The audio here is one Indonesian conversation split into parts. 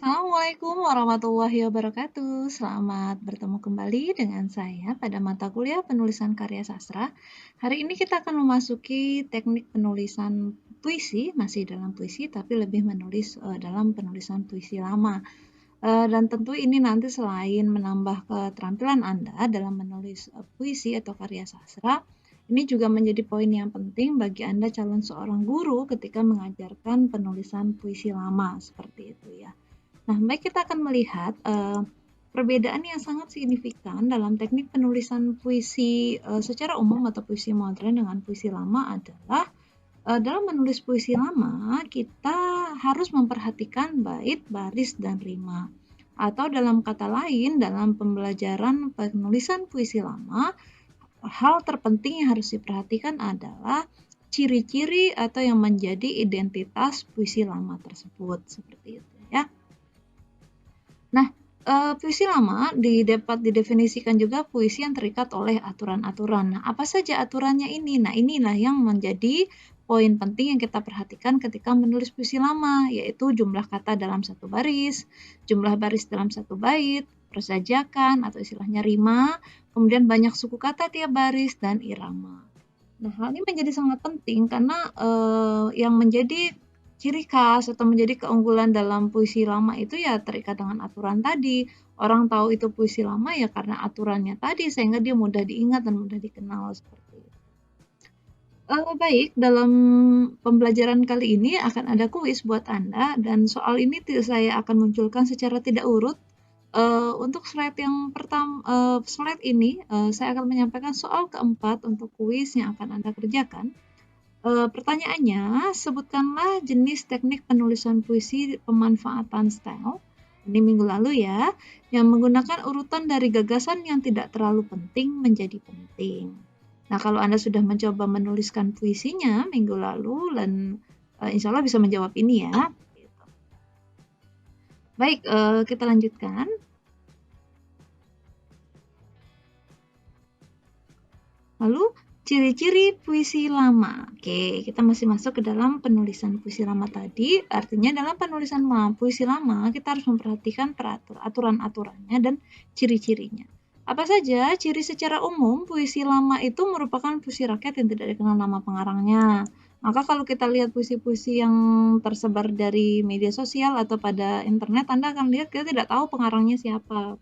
Assalamualaikum warahmatullahi wabarakatuh. Selamat bertemu kembali dengan saya pada mata kuliah penulisan karya sastra. Hari ini kita akan memasuki teknik penulisan puisi, masih dalam puisi tapi lebih menulis dalam penulisan puisi lama. Dan tentu ini nanti selain menambah keterampilan Anda dalam menulis puisi atau karya sastra, ini juga menjadi poin yang penting bagi Anda calon seorang guru ketika mengajarkan penulisan puisi lama seperti itu ya. Nah, baik kita akan melihat perbedaan yang sangat signifikan dalam teknik penulisan puisi secara umum atau puisi modern dengan puisi lama adalah dalam menulis puisi lama kita harus memperhatikan bait, baris, dan rima. Atau dalam kata lain, dalam pembelajaran penulisan puisi lama, hal terpenting yang harus diperhatikan adalah ciri-ciri atau yang menjadi identitas puisi lama tersebut seperti itu ya. Nah, puisi lama dapat didefinisikan juga puisi yang terikat oleh aturan-aturan. Nah, apa saja aturannya ini? Nah, inilah yang menjadi poin penting yang kita perhatikan ketika menulis puisi lama, yaitu jumlah kata dalam satu baris, jumlah baris dalam satu bait, persajakan atau istilahnya rima, kemudian banyak suku kata tiap baris, dan irama. Nah, hal ini menjadi sangat penting karena yang menjadi ciri khas atau menjadi keunggulan dalam puisi lama itu ya terikat dengan aturan tadi. Orang tahu itu puisi lama ya karena aturannya tadi sehingga dia mudah diingat dan mudah dikenal seperti itu. Baik, dalam pembelajaran kali ini akan ada kuis buat Anda dan soal ini saya akan munculkan secara tidak urut. Untuk slide yang slide ini saya akan menyampaikan soal keempat untuk kuis yang akan Anda kerjakan. Pertanyaannya, sebutkanlah jenis teknik penulisan puisi pemanfaatan style. Ini minggu lalu ya, yang menggunakan urutan dari gagasan yang tidak terlalu penting menjadi penting. Nah, kalau Anda sudah mencoba menuliskan puisinya minggu lalu dan insya Allah bisa menjawab ini ya. Baik, kita lanjutkan. Lalu, ciri-ciri puisi lama. Oke, kita masih masuk ke dalam penulisan puisi lama tadi. Artinya dalam penulisan puisi lama, kita harus memperhatikan aturan-aturannya dan ciri-cirinya. Apa saja ciri secara umum puisi lama itu merupakan puisi rakyat yang tidak dikenal nama pengarangnya. Maka kalau kita lihat puisi-puisi yang tersebar dari media sosial atau pada internet, Anda akan lihat kita tidak tahu pengarangnya siapa.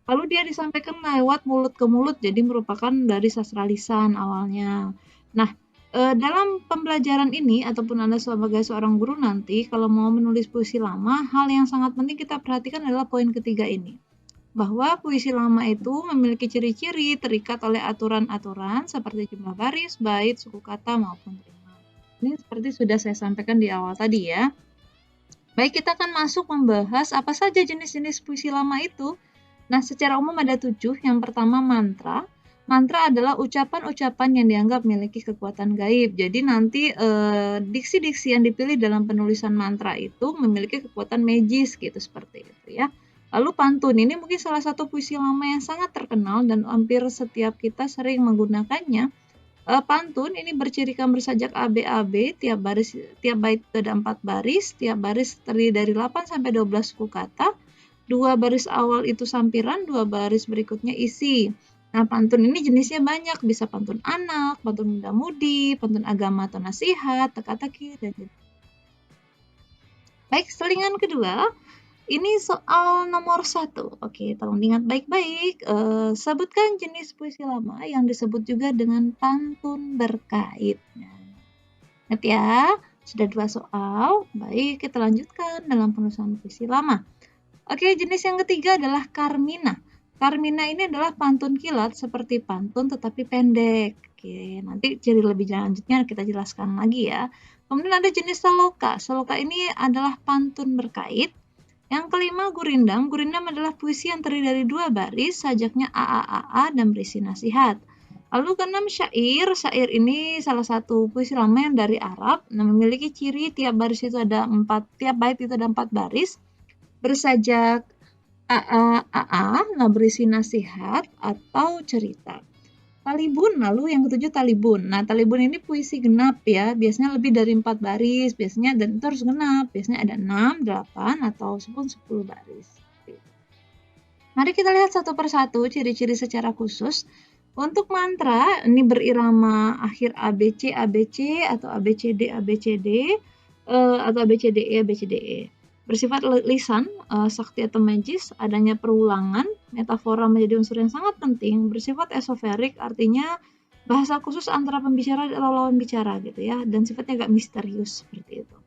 Lalu dia disampaikan lewat mulut ke mulut, jadi merupakan dari sastra lisan awalnya. Nah, dalam pembelajaran ini ataupun Anda sebagai seorang guru nanti kalau mau menulis puisi lama, hal yang sangat penting kita perhatikan adalah poin ketiga ini. Bahwa puisi lama itu memiliki ciri-ciri terikat oleh aturan-aturan seperti jumlah baris, bait, suku kata maupun rima. Ini seperti sudah saya sampaikan di awal tadi ya. Baik, kita akan masuk membahas apa saja jenis-jenis puisi lama itu. Nah, secara umum ada 7. Yang pertama mantra. Mantra adalah ucapan-ucapan yang dianggap memiliki kekuatan gaib. Jadi nanti diksi-diksi yang dipilih dalam penulisan mantra itu memiliki kekuatan magis gitu seperti itu ya. Lalu pantun, ini mungkin salah satu puisi lama yang sangat terkenal dan hampir setiap kita sering menggunakannya. Pantun ini bercirikan bersajak ABAB, tiap bait ada 4 baris, tiap baris terdiri dari 8 sampai 12 suku kata. 2 baris awal itu sampiran, 2 baris berikutnya isi. Nah, pantun ini jenisnya banyak, bisa pantun anak, pantun muda-mudi, pantun agama atau nasihat, teka-teki, dan jenis. Baik, selingan kedua, ini soal nomor 1. Oke, tolong diingat baik-baik. Sebutkan jenis puisi lama yang disebut juga dengan pantun berkait. Ingat ya, sudah 2 soal. Baik, kita lanjutkan dalam penulisan puisi lama. Oke, jenis yang ketiga adalah karmina. Karmina ini adalah pantun kilat seperti pantun tetapi pendek. Oke, nanti ciri lebih lanjutnya kita jelaskan lagi ya. Kemudian ada jenis saloka. Saloka ini adalah pantun berkait. Yang kelima gurindam. Gurindam adalah puisi yang terdiri dari 2 baris, sajaknya a dan berisi nasihat. Lalu keenam syair. Syair ini salah satu puisi lama yang dari Arab. Nah, memiliki ciri tiap bait itu ada 4 baris. Bersajak AA, nah berisi nasihat atau cerita. Talibun, lalu yang ketujuh talibun. Nah, talibun ini puisi genap ya, biasanya lebih dari 4 baris, biasanya dan itu harus genap, biasanya ada 6, 8, atau 10 baris. Mari kita lihat satu persatu ciri-ciri secara khusus. Untuk mantra, ini berirama akhir ABC, ABC, atau ABCD, ABCD, atau ABCDE, ABCDE. Bersifat lisan, sakti atau magis, adanya perulangan, metafora menjadi unsur yang sangat penting, bersifat esoterik, artinya bahasa khusus antara pembicara atau lawan bicara gitu ya, dan sifatnya agak misterius seperti itu.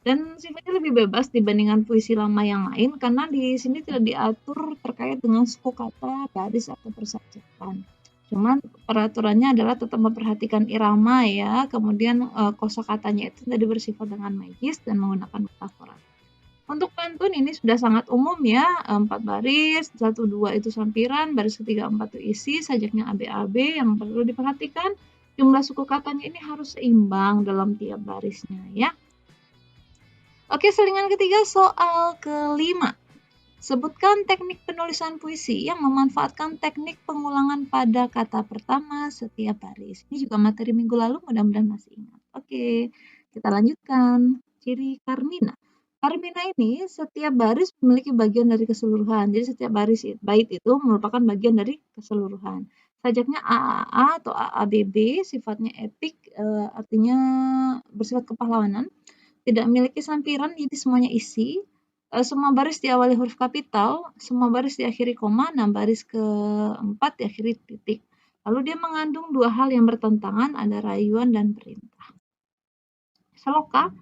Dan sifatnya lebih bebas dibandingkan puisi lama yang lain karena di sini tidak diatur terkait dengan suku kata, baris, atau persajakan. Cuman peraturannya adalah tetap memperhatikan irama ya, kemudian kosakatanya itu tadi bersifat dengan magis dan menggunakan metafora. Untuk pantun ini sudah sangat umum ya, 4 baris, 1, 2 itu sampiran, baris ketiga 4 itu isi, sajaknya AB-AB. Yang perlu diperhatikan jumlah suku katanya ini harus seimbang dalam tiap barisnya ya. Oke, selingan ketiga soal kelima. Sebutkan teknik penulisan puisi yang memanfaatkan teknik pengulangan pada kata pertama setiap baris. Ini juga materi minggu lalu, mudah-mudahan masih ingat. Oke, kita lanjutkan. Ciri Carmina. Carmina ini setiap baris memiliki bagian dari keseluruhan. Jadi setiap baris bait itu merupakan bagian dari keseluruhan. Sajaknya AAA atau AABB, sifatnya epik, artinya bersifat kepahlawanan. Tidak memiliki sampiran, jadi semuanya isi. Semua baris diawali huruf kapital, semua baris diakhiri koma, nah baris keempat diakhiri titik. Lalu dia mengandung dua hal yang bertentangan, ada rayuan dan perintah. Seloka,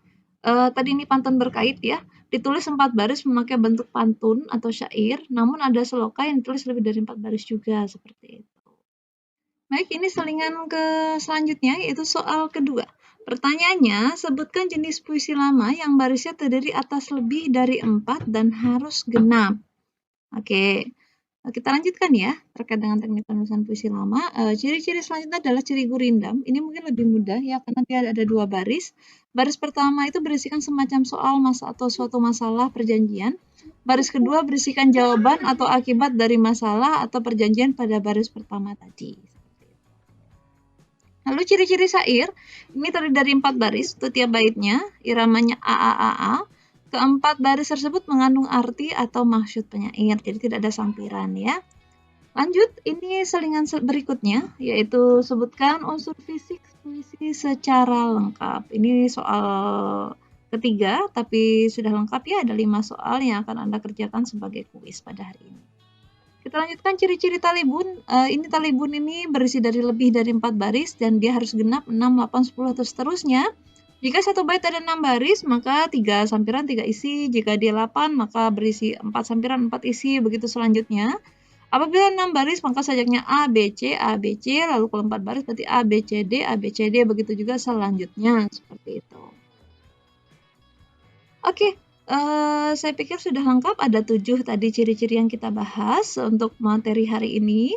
tadi ini pantun berkait ya, ditulis 4 baris memakai bentuk pantun atau syair, namun ada seloka yang ditulis lebih dari 4 baris juga, seperti itu. Baik, ini selingan ke selanjutnya, yaitu soal kedua. Pertanyaannya, sebutkan jenis puisi lama yang barisnya terdiri atas lebih dari 4 dan harus genap. Oke, kita lanjutkan ya, terkait dengan teknik penulisan puisi lama. Ciri-ciri selanjutnya adalah ciri gurindam. Ini mungkin lebih mudah ya, karena dia ada 2 baris. Baris pertama itu berisikan semacam soal atau suatu masalah perjanjian. Baris kedua berisikan jawaban atau akibat dari masalah atau perjanjian pada baris pertama tadi. Lalu ciri-ciri syair, ini terdiri dari 4 baris untuk tiap baitnya, iramanya AAAA. Keempat baris tersebut mengandung arti atau maksud penyair, jadi tidak ada sampiran ya. Lanjut, ini selingan berikutnya, yaitu sebutkan unsur fisik puisi secara lengkap. Ini soal ketiga, tapi sudah lengkap ya, ada 5 soal yang akan Anda kerjakan sebagai kuis pada hari ini. Kita lanjutkan ciri-ciri talibun. Ini talibun ini berisi dari lebih dari 4 baris dan dia harus genap 6, 8, 10, atau seterusnya. Jika satu bait ada 6 baris, maka 3 sampiran, 3 isi. Jika dia 8, maka berisi 4 sampiran, 4 isi, begitu selanjutnya. Apabila 6 baris, maka sajaknya A, B, C, A, B, C, lalu kalau 4 baris berarti A, B, C, D, A, B, C, D, begitu juga selanjutnya, seperti itu. Oke. Saya pikir sudah lengkap, ada 7 tadi ciri-ciri yang kita bahas untuk materi hari ini.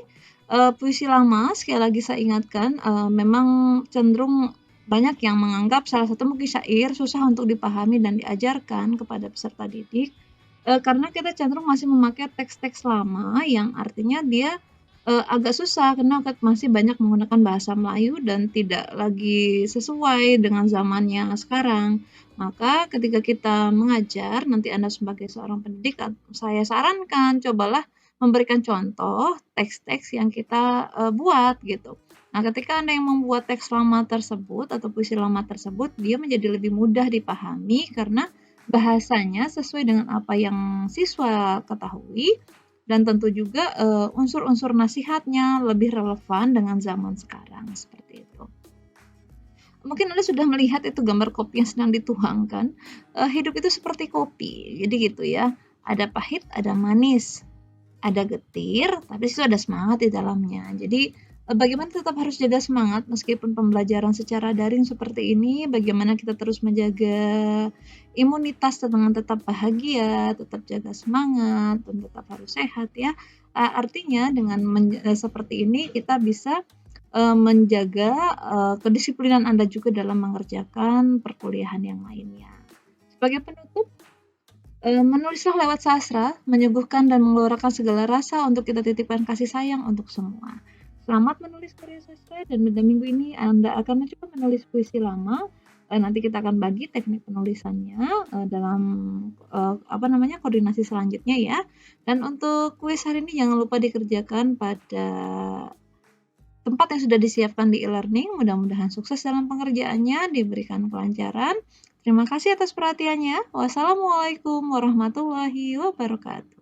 Puisi lama, sekali lagi saya ingatkan, memang cenderung banyak yang menganggap salah satu mungkin syair susah untuk dipahami dan diajarkan kepada peserta didik, karena kita cenderung masih memakai teks-teks lama yang artinya dia agak susah karena masih banyak menggunakan bahasa Melayu dan tidak lagi sesuai dengan zamannya sekarang. Maka ketika kita mengajar, nanti Anda sebagai seorang pendidik, saya sarankan cobalah memberikan contoh teks-teks yang kita buat gitu. Nah, ketika Anda yang membuat teks lama tersebut atau puisi lama tersebut, dia menjadi lebih mudah dipahami karena bahasanya sesuai dengan apa yang siswa ketahui dan tentu juga unsur-unsur nasihatnya lebih relevan dengan zaman sekarang, seperti itu. Mungkin Anda sudah melihat itu gambar kopi yang sedang dituangkan. Hidup itu seperti kopi, jadi gitu ya. Ada pahit, ada manis, ada getir, tapi itu ada semangat di dalamnya. Jadi bagaimana tetap harus jaga semangat meskipun pembelajaran secara daring seperti ini, bagaimana kita terus menjaga imunitas dengan tetap bahagia, tetap jaga semangat, dan tetap harus sehat ya. Artinya dengan seperti ini kita bisa menjaga kedisiplinan Anda juga dalam mengerjakan perkuliahan yang lainnya. Sebagai penutup, menulislah lewat sastra, menyuguhkan dan mengeluarkan segala rasa untuk kita titipkan kasih sayang untuk semua. Selamat menulis karya sastra dan pada minggu ini Anda akan mencoba menulis puisi lama. Nanti kita akan bagi teknik penulisannya dalam koordinasi selanjutnya ya. Dan untuk kuis hari ini jangan lupa dikerjakan pada tempat yang sudah disiapkan di e-learning. Mudah-mudahan sukses dalam pengerjaannya, diberikan kelancaran. Terima kasih atas perhatiannya. Wassalamualaikum warahmatullahi wabarakatuh.